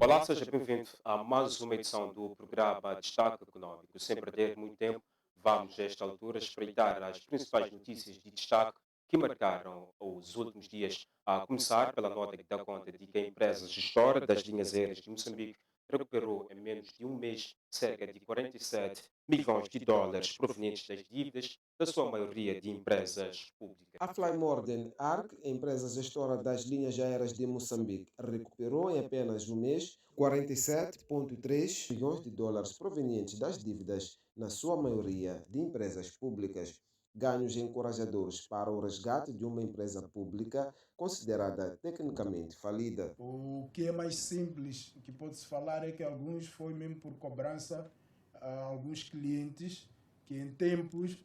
Olá, seja bem-vindo a mais uma edição do programa Destaque Económico. Sem perder muito tempo, vamos a esta altura espreitar as principais notícias de destaque que marcaram os últimos dias, a começar pela nota que dá conta de que a empresa gestora das linhas aéreas de Moçambique recuperou em menos de um mês cerca de 47 milhões de dólares provenientes das dívidas, da sua maioria de empresas públicas. A Flymorden ARC, empresa gestora das linhas aéreas de Moçambique, recuperou em apenas um mês 47,3 milhões de dólares provenientes das dívidas, na sua maioria de empresas públicas. Ganhos encorajadores para o resgate de uma empresa pública considerada tecnicamente falida. O que é mais simples que pode-se falar é que alguns foi mesmo por cobrança a alguns clientes que em tempos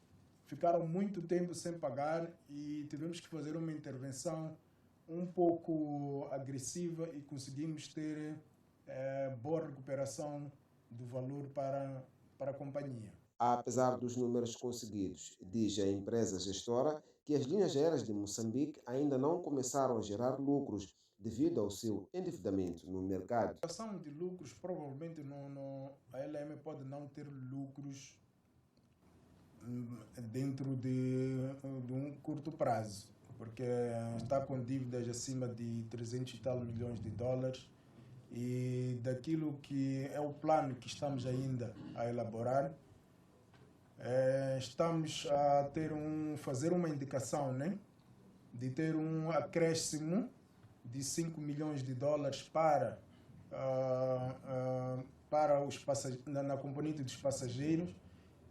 ficaram muito tempo sem pagar e tivemos que fazer uma intervenção um pouco agressiva e conseguimos ter boa recuperação do valor para a companhia. Apesar dos números conseguidos, diz a empresa gestora que as linhas aéreas de Moçambique ainda não começaram a gerar lucros devido ao seu endividamento no mercado. A ação de lucros, provavelmente a LM pode não ter lucros dentro de um curto prazo, porque está com dívidas acima de 300 e tal milhões de dólares e daquilo que é o plano que estamos ainda a elaborar, estamos a fazer uma indicação, né, de ter um acréscimo de 5 milhões de dólares para na componente dos passageiros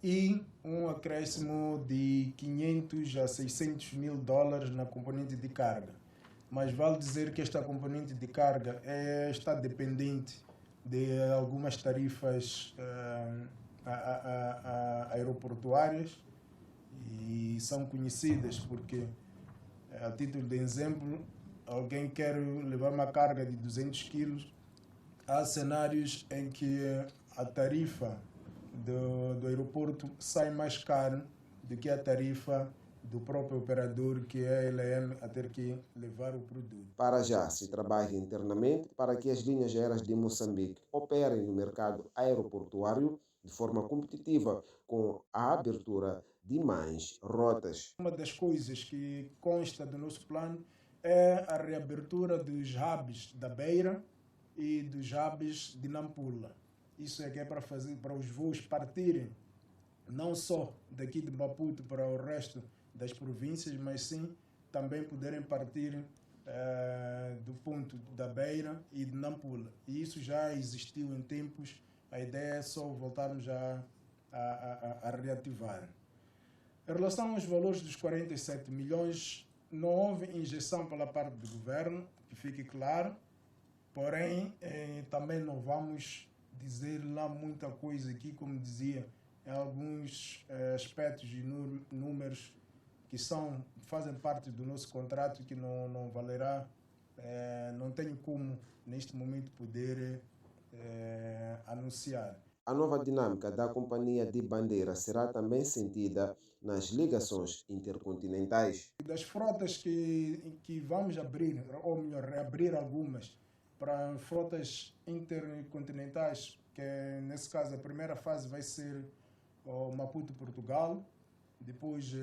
e um acréscimo de 500 a 600 mil dólares na componente de carga. Mas vale dizer que esta componente de carga está dependente de algumas tarifas aeroportuárias e são conhecidas porque, a título de exemplo, alguém quer levar uma carga de 200 quilos, há cenários em que a tarifa do aeroporto sai mais caro do que a tarifa do próprio operador, que é a LM, a ter que levar o produto. Para já, se trabalha internamente para que as linhas aéreas de Moçambique operem no mercado aeroportuário de forma competitiva, com a abertura de mais rotas. Uma das coisas que consta do nosso plano é a reabertura dos hubs da Beira e dos hubs de Nampula. Isso é que é para os voos partirem não só daqui de Maputo para o resto das províncias, mas sim também poderem partir do ponto da Beira e de Nampula. E isso já existiu em tempos, a ideia é só voltarmos a reativar. Em relação aos valores dos 47 milhões, não houve injeção pela parte do governo, que fique claro, porém também não vamos dizer lá muita coisa aqui, como dizia, em alguns aspectos e números que fazem parte do nosso contrato que não valerá, não tenho como neste momento poder anunciar. A nova dinâmica da companhia de bandeira será também sentida nas ligações intercontinentais. Das frotas que vamos abrir, ou melhor, reabrir algumas, para frotas intercontinentais, que nesse caso a primeira fase vai ser o Maputo-Portugal, depois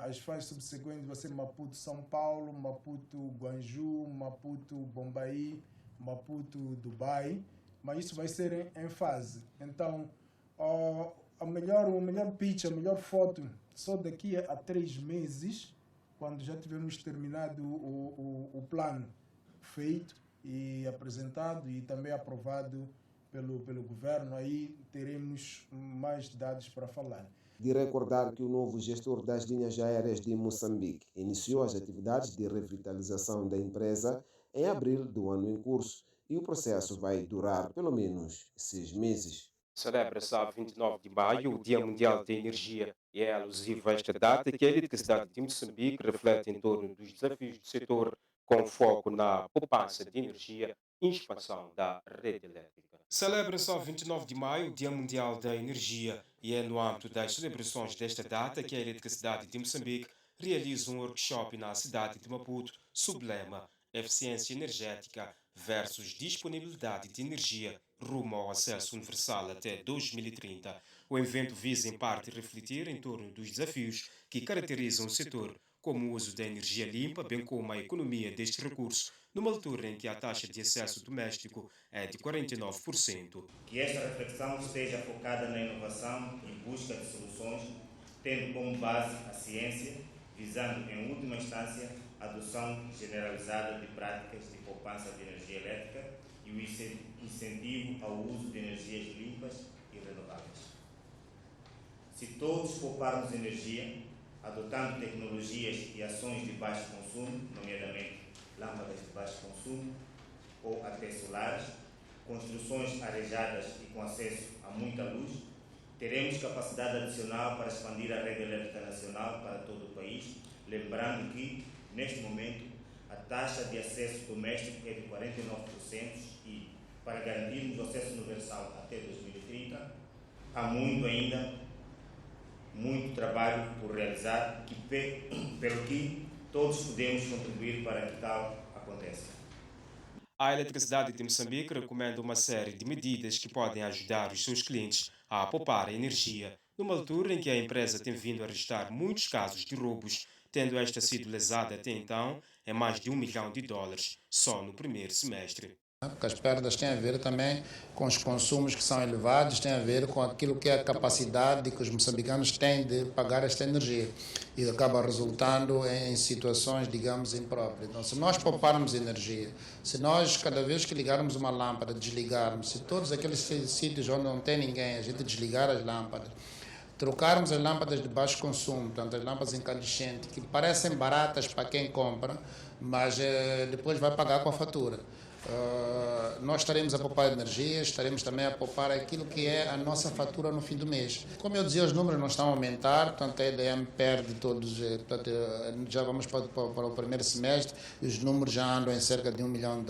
as fases subsequentes vão ser Maputo-São Paulo, Maputo-Guanju, Maputo-Bombaí, Maputo-Dubai, mas isso vai ser em fase. Então, o melhor pitch, a melhor foto, só daqui a 3 meses, quando já tivermos terminado o plano feito e apresentado e também aprovado pelo governo, aí teremos mais dados para falar. De recordar que o novo gestor das linhas aéreas de Moçambique iniciou as atividades de revitalização da empresa em abril do ano em curso e o processo vai durar pelo menos 6 meses. Celebra-se a 29 de maio o Dia Mundial da Energia e é alusivo a esta data que a eletricidade de Moçambique reflete em torno dos desafios do setor, com foco na poupança de energia e expansão da rede elétrica. Celebra-se a 29 de maio o Dia Mundial da Energia e é no âmbito das celebrações desta data que a eletricidade de Moçambique realiza um workshop na cidade de Maputo, sob lema Eficiência Energética, versus disponibilidade de energia rumo ao acesso universal até 2030. O evento visa, em parte, refletir em torno dos desafios que caracterizam o setor, como o uso da energia limpa, bem como a economia deste recurso, numa altura em que a taxa de acesso doméstico é de 49%. Que esta reflexão esteja focada na inovação e busca de soluções, tendo como base a ciência, visando, em última instância, a adoção generalizada de práticas de poupança de energia elétrica e o incentivo ao uso de energias limpas e renováveis. Se todos pouparmos energia, adotando tecnologias e ações de baixo consumo, nomeadamente lâmpadas de baixo consumo ou até solares, construções arejadas e com acesso a muita luz, teremos capacidade adicional para expandir a rede elétrica nacional para todo o país, lembrando que, neste momento, a taxa de acesso doméstico é de 49% e, para garantirmos o acesso universal até 2030, há muito trabalho por realizar, pelo que todos podemos contribuir para que tal aconteça. A Eletricidade de Moçambique recomenda uma série de medidas que podem ajudar os seus clientes a poupar energia, numa altura em que a empresa tem vindo a registrar muitos casos de roubos, tendo esta sido lesada até então em mais de $1 milhão só no primeiro semestre. Porque as perdas têm a ver também com os consumos que são elevados, têm a ver com aquilo que é a capacidade que os moçambicanos têm de pagar esta energia e acaba resultando em situações, digamos, impróprias. Então, se nós pouparmos energia, se nós, cada vez que ligarmos uma lâmpada, desligarmos, se todos aqueles sítios onde não tem ninguém, a gente desligar as lâmpadas, trocarmos as lâmpadas de baixo consumo, portanto, as lâmpadas incandescentes, que parecem baratas para quem compra, mas depois vai pagar com a fatura. Nós estaremos a poupar energia, estaremos também a poupar aquilo que é a nossa fatura no fim do mês. Como eu dizia, os números não estão a aumentar, portanto a EDM perde todos, portanto, já vamos para o primeiro semestre e os números já andam em cerca de $1 milhão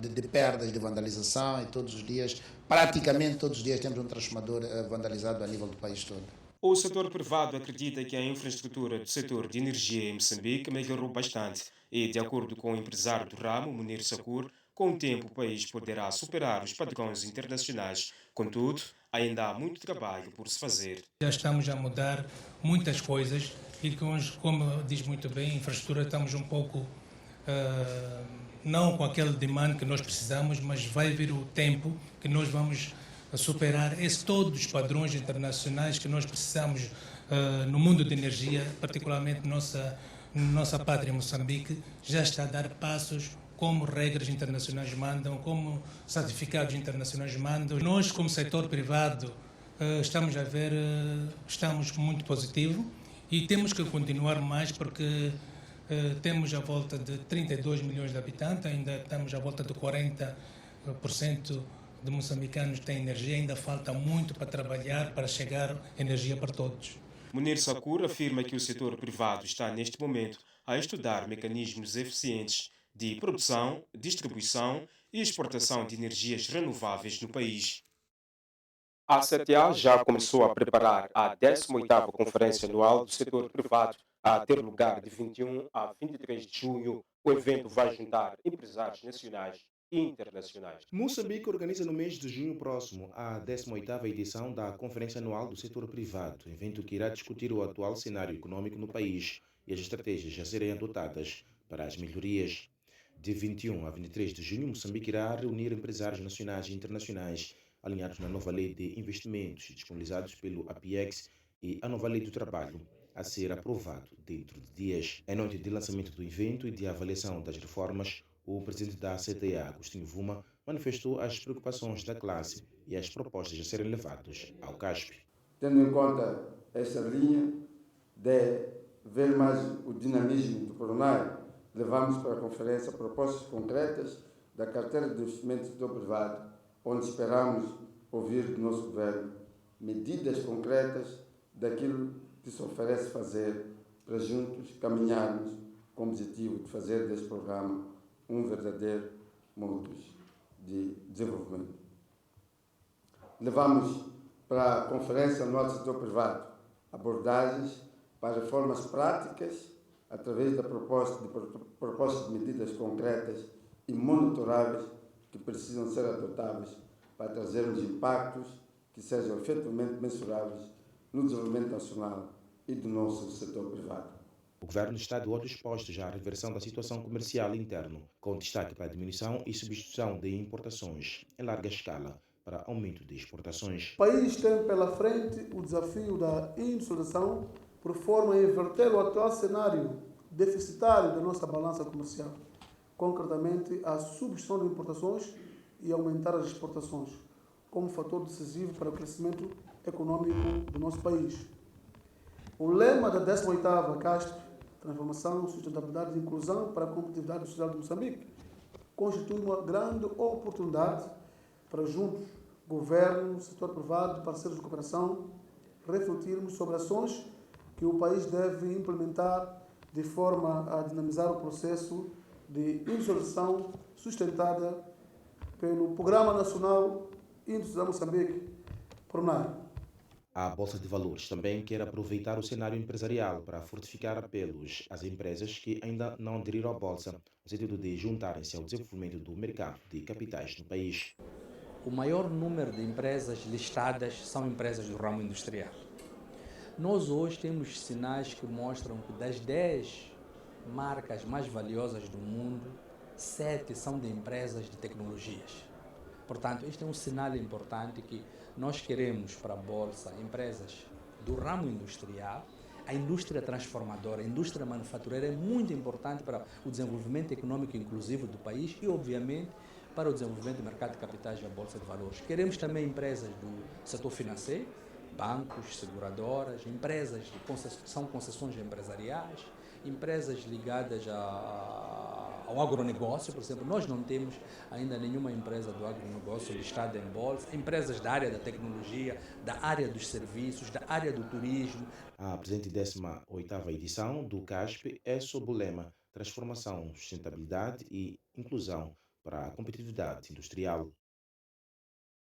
de perdas de vandalização e todos os dias, praticamente todos os dias temos um transformador vandalizado a nível do país todo. O setor privado acredita que a infraestrutura do setor de energia em Moçambique melhorou bastante e, de acordo com o empresário do ramo, Munir Sakur, com o tempo o país poderá superar os padrões internacionais. Contudo, ainda há muito trabalho por se fazer. Já estamos a mudar muitas coisas e, como diz muito bem, a infraestrutura estamos um pouco, não com aquele demand que nós precisamos, mas vai vir o tempo que nós vamos superar todos os padrões internacionais que nós precisamos no mundo de energia, particularmente nossa pátria Moçambique, já está a dar passos como regras internacionais mandam, como certificados internacionais mandam. Nós, como setor privado, estamos muito positivo e temos que continuar mais porque temos a volta de 32 milhões de habitantes, ainda estamos à volta de 40% de moçambicanos têm energia, ainda falta muito para trabalhar, para chegar energia para todos. Munir Sakur afirma que o setor privado está, neste momento, a estudar mecanismos eficientes de produção, distribuição e exportação de energias renováveis no país. A CTA já começou a preparar a 18ª Conferência Anual do Setor Privado, a ter lugar de 21 a 23 de junho. O evento vai juntar empresários nacionais e internacionais. Moçambique organiza no mês de junho próximo a 18ª edição da Conferência Anual do Setor Privado, evento que irá discutir o atual cenário econômico no país e as estratégias a serem adotadas para as melhorias. De 21 a 23 de junho, Moçambique irá reunir empresários nacionais e internacionais alinhados na nova lei de investimentos disponibilizados pelo APEX e a nova lei do trabalho a ser aprovado dentro de dias. Em noite de lançamento do evento e de avaliação das reformas, o presidente da CTA, Agostinho Vuma, manifestou as preocupações da classe e as propostas a serem levadas ao CASP. Tendo em conta esta linha de ver mais o dinamismo do coronário, levamos para a conferência propostas concretas da carteira de investimento do setor privado, onde esperamos ouvir do nosso governo medidas concretas daquilo que se oferece fazer para juntos caminharmos com o objetivo de fazer deste programa um verdadeiro modus de desenvolvimento. Levamos para a Conferência Anual do Setor Privado abordagens para reformas práticas através da proposta de medidas concretas e monitoráveis que precisam ser adotáveis para trazermos impactos que sejam efetivamente mensuráveis no desenvolvimento nacional e do nosso setor privado. O governo está de olhos postos à reversão da situação comercial interna, com destaque para a diminuição e substituição de importações em larga escala para aumento de exportações. O país tem pela frente o desafio da industrialização por forma a inverter o atual cenário deficitário da nossa balança comercial, concretamente a substituição de importações e aumentar as exportações, como fator decisivo para o crescimento econômico do nosso país. O lema da 18ª CASP, Transformação, Sustentabilidade e Inclusão para a Competitividade Industrial de Moçambique, constitui uma grande oportunidade para juntos, governo, setor privado e parceiros de cooperação, refletirmos sobre ações que o país deve implementar de forma a dinamizar o processo de industrialização sustentada pelo Programa Nacional Industrial Moçambique, PRONAI. A Bolsa de Valores também quer aproveitar o cenário empresarial para fortificar apelos às empresas que ainda não aderiram à Bolsa, no sentido de juntarem-se ao desenvolvimento do mercado de capitais no país. O maior número de empresas listadas são empresas do ramo industrial. Nós hoje temos sinais que mostram que das 10 marcas mais valiosas do mundo, 7 são de empresas de tecnologias. Portanto, este é um sinal importante que nós queremos para a Bolsa empresas do ramo industrial. A indústria transformadora, a indústria manufatureira é muito importante para o desenvolvimento econômico inclusivo do país e, obviamente, para o desenvolvimento do mercado de capitais e a Bolsa de Valores. Queremos também empresas do setor financeiro, bancos, seguradoras, empresas que são concessões empresariais, empresas ligadas ao agronegócio, por exemplo. Nós não temos ainda nenhuma empresa do agronegócio listada em bolsa, empresas da área da tecnologia, da área dos serviços, da área do turismo. A presente 18ª edição do CASP é sob o lema Transformação, Sustentabilidade e Inclusão para a Competitividade Industrial.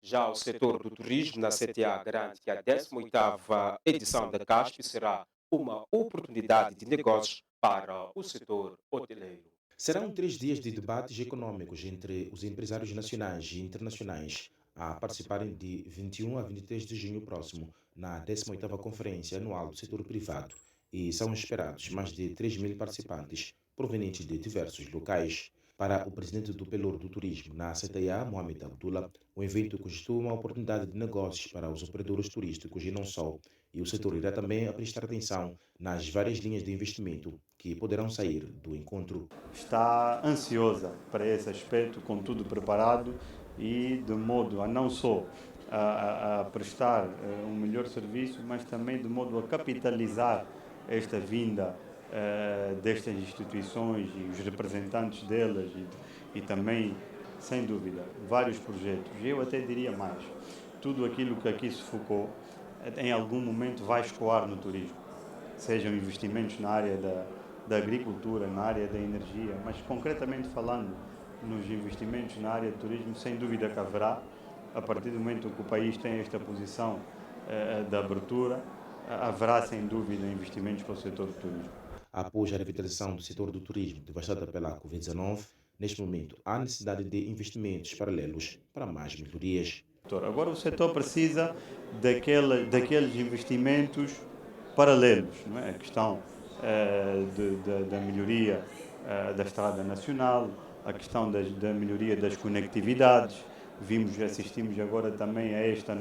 Já o setor do turismo na CTA garante que a 18ª edição da CASP será uma oportunidade de negócios para o setor hoteleiro. Serão 3 dias de debates econômicos entre os empresários nacionais e internacionais a participarem de 21 a 23 de junho próximo na 18ª Conferência Anual do Setor Privado e são esperados mais de 3.000 participantes provenientes de diversos locais. Para o presidente do Pelour do Turismo na CTA, Mohamed Abdullah, o evento constitui uma oportunidade de negócios para os operadores turísticos e não só, e o setor irá também prestar atenção nas várias linhas de investimento que poderão sair do encontro. Está ansiosa para esse aspecto, com tudo preparado e de modo a não só a prestar um melhor serviço, mas também de modo a capitalizar esta vinda destas instituições e os representantes delas e também, sem dúvida, vários projetos. Eu até diria mais, tudo aquilo que aqui se focou, em algum momento vai escoar no turismo, sejam investimentos na área da agricultura, na área da energia, mas concretamente falando nos investimentos na área do turismo, sem dúvida que haverá, a partir do momento que o país tem esta posição de abertura, haverá sem dúvida investimentos para o setor do turismo. Após a revitalização do setor do turismo devastada pela Covid-19, neste momento há necessidade de investimentos paralelos para mais melhorias. Agora o setor precisa daqueles investimentos paralelos, não é? A questão da melhoria da estrada nacional, a questão da melhoria das conectividades. Assistimos agora também a esta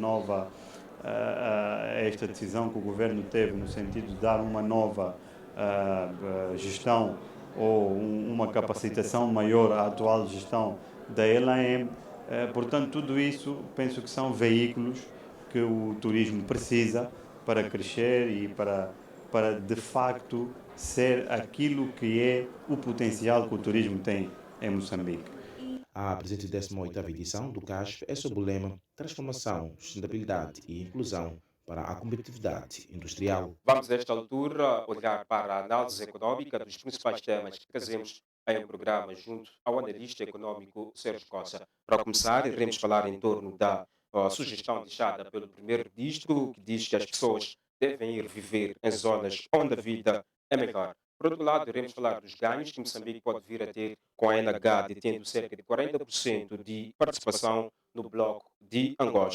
decisão que o governo teve no sentido de dar uma nova gestão ou uma capacitação maior à atual gestão da ELAM. Portanto, tudo isso penso que são veículos que o turismo precisa para crescer e para de facto ser aquilo que é o potencial que o turismo tem em Moçambique. A presente 18ª edição do CASP é sob o lema Transformação, Sustentabilidade e Inclusão para a Competitividade Industrial. Vamos, a esta altura, olhar para a análise econômica dos principais temas que trazemos em um programa junto ao analista econômico Sérgio Costa. Para começar, iremos falar em torno da sugestão deixada pelo primeiro-ministro, que diz que as pessoas devem ir viver em zonas onde a vida é melhor. Por outro lado, iremos falar dos ganhos que Moçambique pode vir a ter com a NH detendo cerca de 40% de participação no bloco de Angola.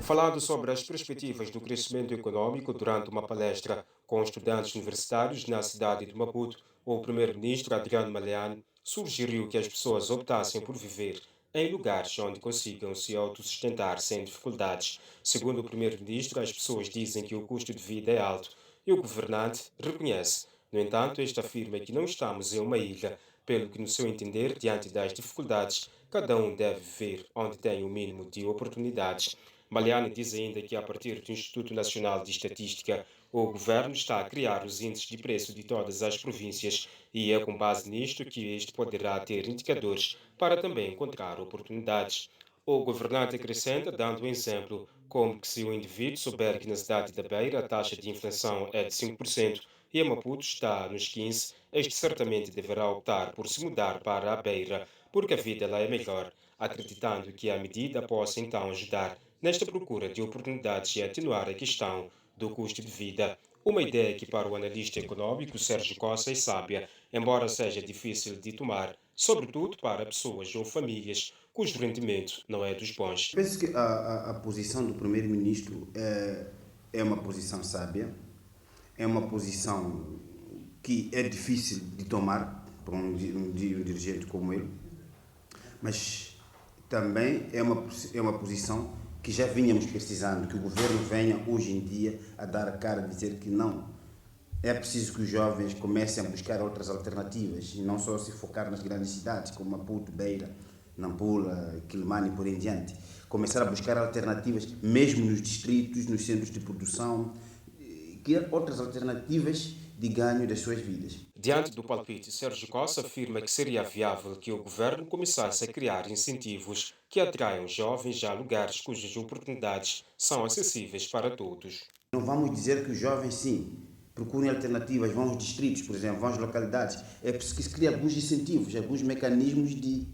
Falando sobre as perspectivas do crescimento econômico durante uma palestra com estudantes universitários na cidade de Maputo, o primeiro-ministro Adriano Maleano sugeriu que as pessoas optassem por viver em lugares onde consigam se autossustentar sem dificuldades. Segundo o primeiro-ministro, as pessoas dizem que o custo de vida é alto e o governante reconhece. No entanto, este afirma que não estamos em uma ilha, pelo que, no seu entender, diante das dificuldades, cada um deve viver onde tem o mínimo de oportunidades. Maleano diz ainda que, a partir do Instituto Nacional de Estatística, o governo está a criar os índices de preço de todas as províncias e é com base nisto que este poderá ter indicadores para também encontrar oportunidades. O governante acrescenta, dando um exemplo, como que se o indivíduo souber que na cidade da Beira a taxa de inflação é de 5% e a Maputo está nos 15%, este certamente deverá optar por se mudar para a Beira, porque a vida lá é melhor, acreditando que a medida possa então ajudar nesta procura de oportunidades e atenuar a questão do custo de vida. Uma ideia que para o analista econômico Sérgio Costa é sábia, embora seja difícil de tomar, sobretudo para pessoas ou famílias cujo rendimento não é dos bons. Penso que a posição do primeiro-ministro é uma posição sábia, é uma posição que é difícil de tomar para um dirigente como ele, mas também é uma posição que já vínhamos precisando, que o governo venha hoje em dia a dar a cara, a dizer que não. É preciso que os jovens comecem a buscar outras alternativas e não só se focar nas grandes cidades como Maputo, Beira, Nampula, Quelimane e por em diante. Começar a buscar alternativas, mesmo nos distritos, nos centros de produção, criar outras alternativas de ganho das suas vidas. Diante do palpite, Sérgio Costa afirma que seria viável que o governo começasse a criar incentivos que atraiam jovens a lugares cujas oportunidades são acessíveis para todos. Não vamos dizer que os jovens, sim, procurem alternativas, vão aos distritos, por exemplo, vão às localidades. É preciso que se crie alguns incentivos, alguns mecanismos de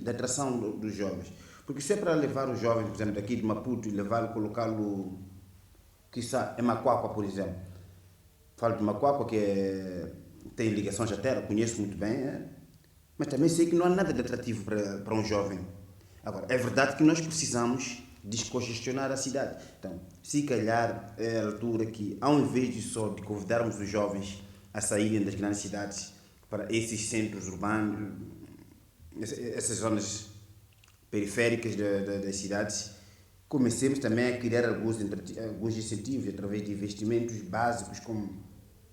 atração dos jovens. Porque isso é para levar os jovens, por exemplo, daqui de Maputo e levá-lo, colocá-lo, quiçá, em Macuacua, por exemplo. Falo de Macuacua, que tem ligações à terra, conheço muito bem, mas também sei que não há nada de atrativo para um jovem. Agora, é verdade que nós precisamos descongestionar a cidade. Então, se calhar é a altura que, ao invés de convidarmos os jovens a saírem das grandes cidades para esses centros urbanos, essas zonas periféricas das cidades, comecemos também a criar alguns incentivos através de investimentos básicos como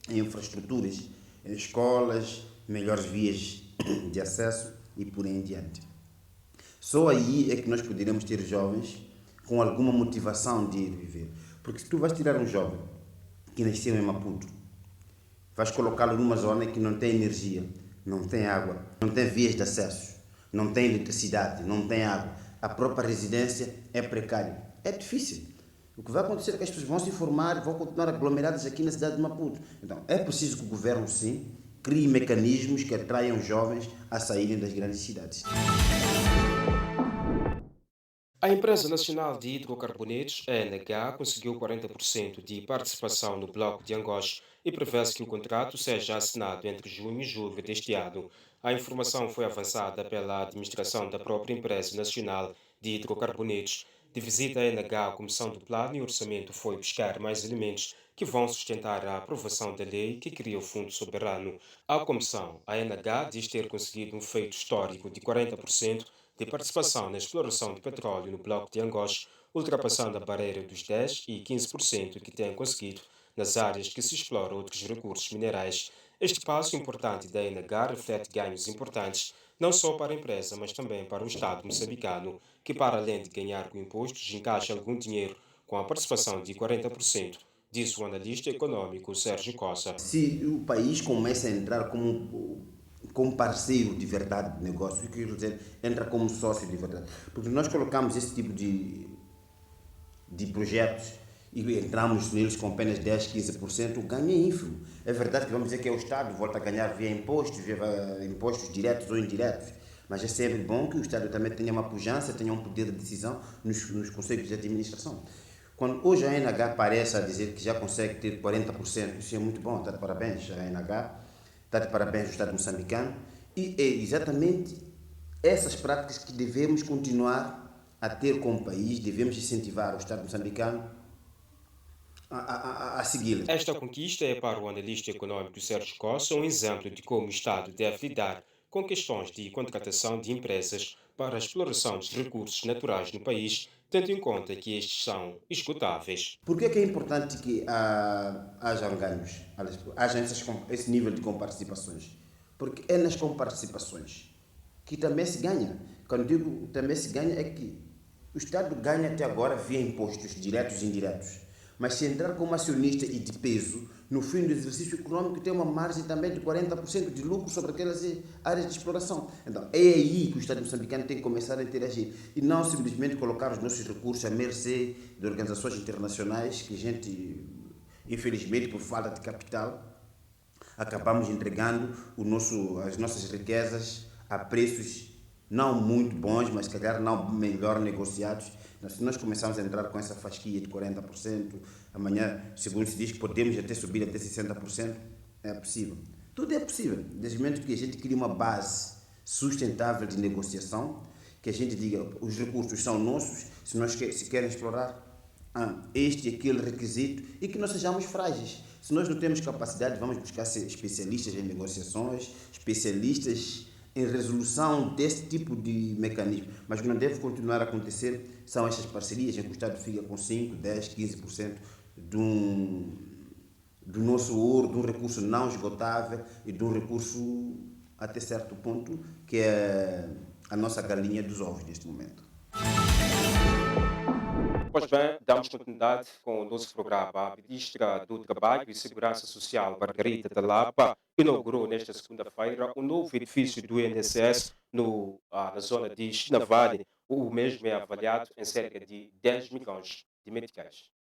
infraestruturas, escolas, melhores vias de acesso e por aí em diante. Só aí é que nós poderemos ter jovens com alguma motivação de ir viver. Porque se tu vais tirar um jovem que nasceu em Maputo, vais colocá-lo numa zona que não tem energia, não tem água, não tem vias de acesso, não tem eletricidade, não tem água, a própria residência é precária. É difícil. O que vai acontecer é que as pessoas vão se formar, vão continuar aglomeradas aqui na cidade de Maputo. Então, é preciso que o governo, sim, crie mecanismos que atraiam jovens a saírem das grandes cidades. A Empresa Nacional de Hidrocarbonetos, a ENH, conseguiu 40% de participação no bloco de Angola e prevê-se que o contrato seja assinado entre junho e julho deste ano. A informação foi avançada pela administração da própria Empresa Nacional de Hidrocarbonetos. De visita à ENH, a Comissão do Plano e Orçamento foi buscar mais elementos que vão sustentar a aprovação da lei que cria o Fundo Soberano. A Comissão, a ENH, diz ter conseguido um feito histórico de 40% de participação na exploração de petróleo no bloco de Angola, ultrapassando a barreira dos 10% e 15% que tem conseguido nas áreas que se exploram outros recursos minerais. Este passo importante da ENH reflete ganhos importantes, não só para a empresa, mas também para o Estado moçambicano, que, para além de ganhar com impostos, encaixa algum dinheiro com a participação de 40%, diz o analista econômico Sérgio Costa. Se o país começa a entrar como parceiro de verdade de negócio, quer dizer, entra como sócio de verdade. Porque nós colocamos esse tipo de projetos e entramos neles com apenas 10, 15%, o ganho é ínfimo. É verdade que vamos dizer que é o Estado, volta a ganhar via impostos diretos ou indiretos, mas é sempre bom que o Estado também tenha uma pujança, tenha um poder de decisão nos conselhos de administração. Quando hoje a ANH parece a dizer que já consegue ter 40%, isso é muito bom, está de parabéns a ANH, está de parabéns o Estado moçambicano, e é exatamente essas práticas que devemos continuar a ter como país, devemos incentivar o Estado moçambicano a segui-las. Esta conquista é para o analista econômico Sérgio Costa um exemplo de como o Estado deve lidar com questões de contratação de empresas para a exploração dos recursos naturais no país, tendo em conta que estes são esgotáveis. Por que é importante que hajam ganhos, haja esse nível de comparticipações? Porque é nas comparticipações que também se ganha. Quando digo também se ganha, é que o Estado ganha até agora via impostos diretos e indiretos. Mas se entrar como acionista e de peso, no fim do exercício econômico tem uma margem também de 40% de lucro sobre aquelas áreas de exploração. Então, é aí que o Estado moçambicano tem que começar a interagir e não simplesmente colocar os nossos recursos à mercê de organizações internacionais que a gente, infelizmente, por falta de capital, acabamos entregando as nossas riquezas a preços não muito bons, mas se calhar não melhor negociados. Se nós começarmos a entrar com essa fasquia de 40%, amanhã, segundo se diz, que podemos até subir até 60%, é possível. Tudo é possível, desde o momento que a gente cria uma base sustentável de negociação, que a gente diga, os recursos são nossos, se querem explorar este e aquele requisito, e que nós sejamos frágeis. Se nós não temos capacidade, vamos buscar ser especialistas em negociações, especialistas em resolução desse tipo de mecanismo. Mas o que não deve continuar a acontecer são estas parcerias em que o Estado fica com 5%, 10%, 15% do nosso ouro, de um recurso não esgotável e de um recurso até certo ponto que é a nossa galinha dos ovos neste momento. Pois bem, damos continuidade com o nosso programa. A Ministra do Trabalho e Segurança Social, Margarida Talapa, inaugurou nesta segunda-feira um novo edifício do INSS na zona de Chinavale. O mesmo é avaliado em cerca de 10 milhões de meticais.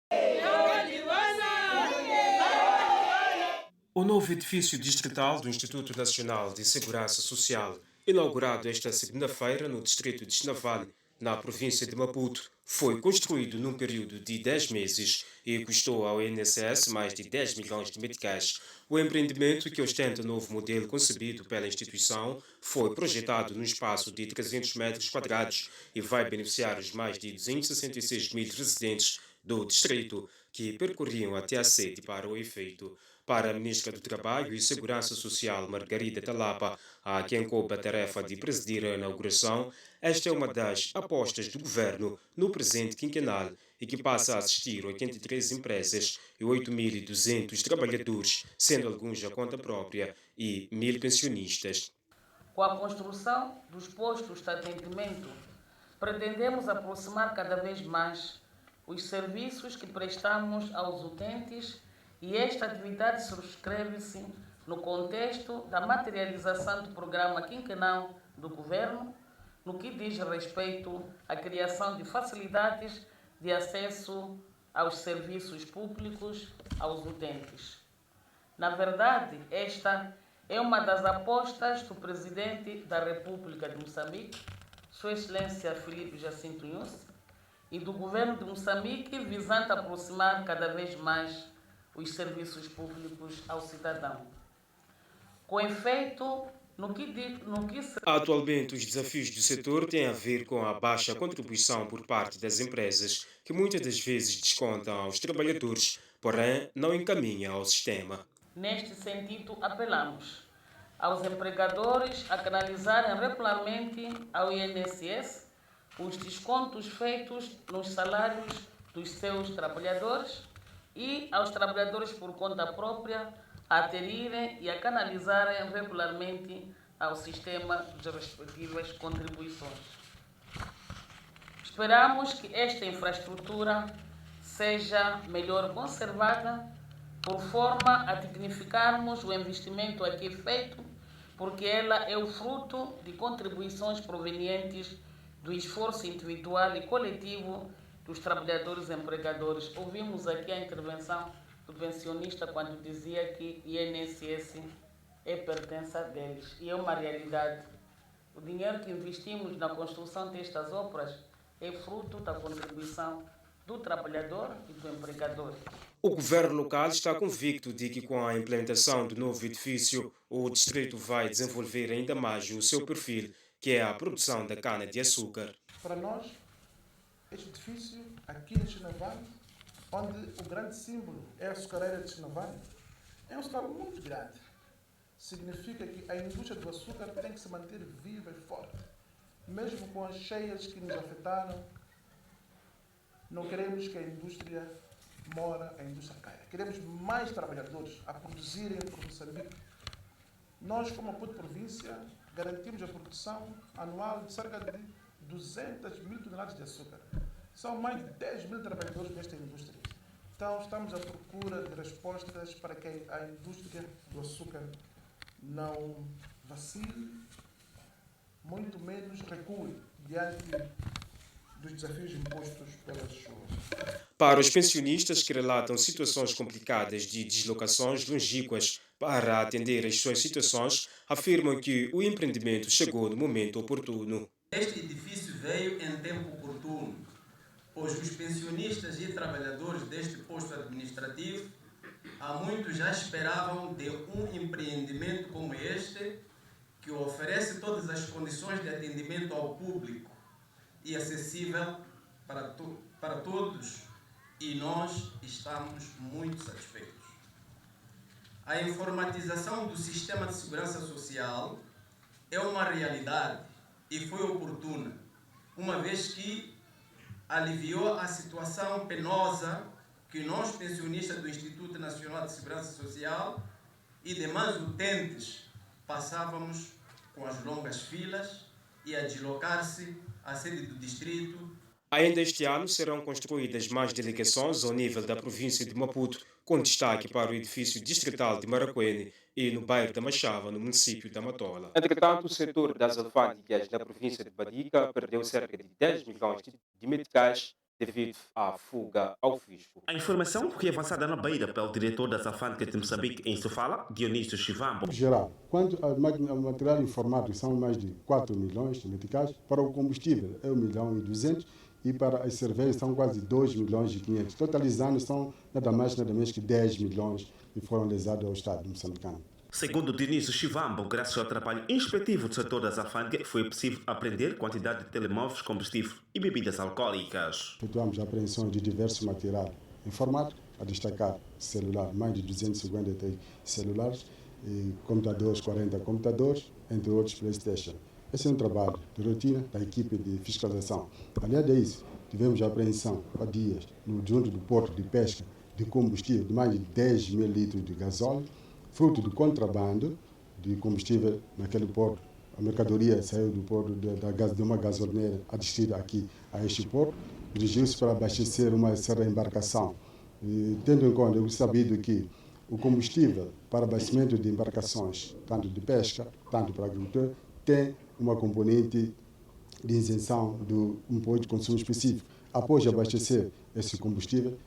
O novo edifício distrital do Instituto Nacional de Segurança Social, inaugurado esta segunda-feira no distrito de Chinavale, na província de Maputo, foi construído num período de 10 meses e custou ao INSS mais de 10 milhões de meticais. O empreendimento, que ostenta o novo modelo concebido pela instituição, foi projetado num espaço de 300 metros quadrados e vai beneficiar os mais de 266 mil residentes do distrito que percorriam até a sede para o efeito. Para a Ministra do Trabalho e Segurança Social, Margarida Talapa, a quem coube a tarefa de presidir a inauguração, esta é uma das apostas do governo no presente quinquenal e que passa a assistir 83 empresas e 8.200 trabalhadores, sendo alguns a conta própria e 1.000 pensionistas. Com a construção dos postos de atendimento, pretendemos aproximar cada vez mais os serviços que prestamos aos utentes e esta atividade subscreve-se no contexto da materialização do programa quinquenal do Governo, no que diz respeito à criação de facilidades de acesso aos serviços públicos aos utentes. Na verdade, esta é uma das apostas do Presidente da República de Moçambique, Sua Excelência Filipe Jacinto Nyusi, e do Governo de Moçambique, visando aproximar cada vez mais os serviços públicos ao cidadão. Com efeito, Atualmente, os desafios do setor têm a ver com a baixa contribuição por parte das empresas, que muitas das vezes descontam aos trabalhadores, porém não encaminham ao sistema. Neste sentido, apelamos aos empregadores a canalizarem regularmente ao INSS os descontos feitos nos salários dos seus trabalhadores e aos trabalhadores por conta própria a aderirem e a canalizarem regularmente ao sistema das respectivas contribuições. Esperamos que esta infraestrutura seja melhor conservada, por forma a dignificarmos o investimento aqui feito, porque ela é o fruto de contribuições provenientes do esforço individual e coletivo dos trabalhadores e empregadores. Ouvimos aqui a intervenção do pensionista quando dizia que o INSS é pertença deles, e é uma realidade. O dinheiro que investimos na construção destas obras é fruto da contribuição do trabalhador e do empregador. O governo local está convicto de que, com a implementação do novo edifício, o distrito vai desenvolver ainda mais o seu perfil, que é a produção da cana-de-açúcar. Para nós, este edifício aqui em Chinavane, onde o grande símbolo é a açucareira de Chinavane, é um açucar muito grande. Significa que a indústria do açúcar tem que se manter viva e forte. Mesmo com as cheias que nos afetaram, não queremos que a indústria mora, a indústria caia. Queremos mais trabalhadores a produzirem por Moçambique. Nós, como Maputo Província, garantimos a produção anual de cerca de 200 mil toneladas de açúcar. São mais de 10 mil trabalhadores nesta indústria. Então, estamos à procura de respostas para que a indústria do açúcar não vacile, muito menos recue diante dos desafios impostos pelas chuvas. Para os pensionistas que relatam situações complicadas de deslocações longínquas para atender às suas situações, afirmam que o empreendimento chegou no momento oportuno. Este edifício veio em tempo oportuno, pois os pensionistas e trabalhadores deste posto administrativo há muito já esperavam de um empreendimento como este, que oferece todas as condições de atendimento ao público e acessível para todos, e nós estamos muito satisfeitos. A informatização do sistema de segurança social é uma realidade e foi oportuna, uma vez que aliviou a situação penosa que nós, pensionistas do Instituto Nacional de Segurança Social e demais utentes, passávamos com as longas filas e a deslocar-se à sede do distrito. Ainda este ano serão construídas mais delegações ao nível da província de Maputo, com destaque para o edifício distrital de Maracuene e no bairro da Machava, no município da Matola. Entretanto, o setor das alfândegas na província de Badica perdeu cerca de 10 milhões de meticais devido à fuga ao fisco. A informação foi avançada na Beira pelo diretor das alfândegas de Moçambique em Sofala, Dionísio Chivambo. Em geral, quanto ao material informático são mais de 4 milhões de meticais, para o combustível é 1 milhão e 200 e para as cervejas são quase 2 milhões e 500. Totalizando são nada mais nada menos que 10 milhões que foram lesados ao Estado moçambicano. Segundo Dionísio Chivambo, graças ao trabalho inspetivo do setor das alfândegas, foi possível apreender quantidade de telemóveis, combustível e bebidas alcoólicas. Efetuamos apreensões de diversos material informático, a destacar celular, mais de 250 celulares, e computadores, 40 computadores, entre outros PlayStation. Esse é um trabalho de rotina da equipe de fiscalização. Aliás disso, tivemos a apreensão há dias junto do porto de pesca de combustível de mais de 10 mil litros de gasóleo, fruto do contrabando de combustível naquele porto. A mercadoria saiu do porto de uma gasolineira adstida aqui a este porto, dirigiu-se para abastecer uma certa embarcação. E, tendo em conta, é sabido que o combustível para abastecimento de embarcações, tanto de pesca, tanto para agricultor, tem uma componente de isenção do imposto de consumo específico. Após abastecer esse combustível,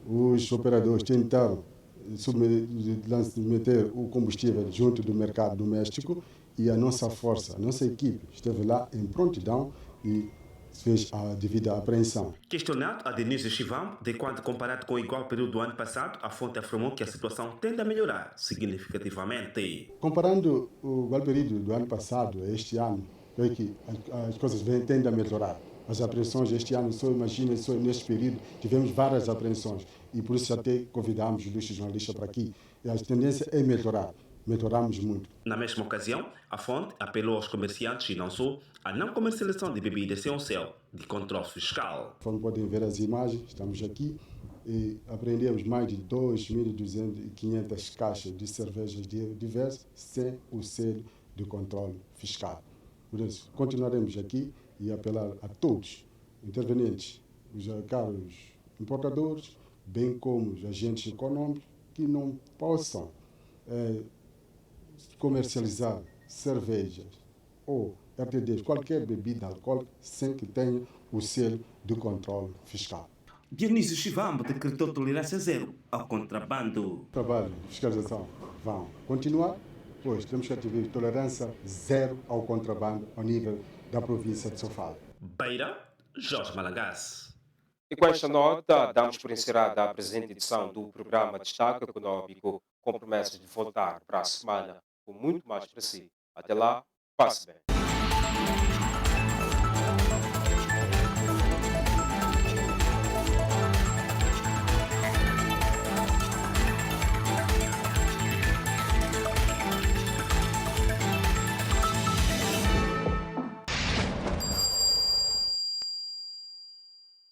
os operadores tentaram submeter o combustível junto do mercado doméstico e a nossa força, a nossa equipe esteve lá em prontidão e fez a devida apreensão. Questionado a Dionísio Chivambo de quando comparado com o igual período do ano passado, a fonte afirmou que a situação tende a melhorar significativamente. Comparando o igual período do ano passado a este ano, é que as coisas tendem a melhorar. As apreensões este ano, só neste período, tivemos várias apreensões e por isso até convidamos os jornalistas para aqui. E a tendência é melhorar. Melhoramos muito. Na mesma ocasião, a fonte apelou aos comerciantes e não só a não comercialização de bebidas sem o selo de controle fiscal. Como podem ver as imagens, estamos aqui e apreendemos mais de 2.500 caixas de cervejas diversas sem o selo de controle fiscal. Por isso, continuaremos aqui e apelar a todos intervenientes, os caros importadores, bem como os agentes econômicos, que não possam comercializar cervejas ou RTDs, qualquer bebida alcoólica, sem que tenha o selo de controle fiscal. Dionísio Chivambo decretou tolerância zero ao contrabando. O trabalho de fiscalização vão continuar, pois temos que atingir tolerância zero ao contrabando ao nível da província de Sofala. Beira, Jorge Malagasy. E com esta nota, damos por encerrada a presente edição do programa Destaque Econômico, com promessas de voltar para a semana com muito mais para si. Até lá, passe bem.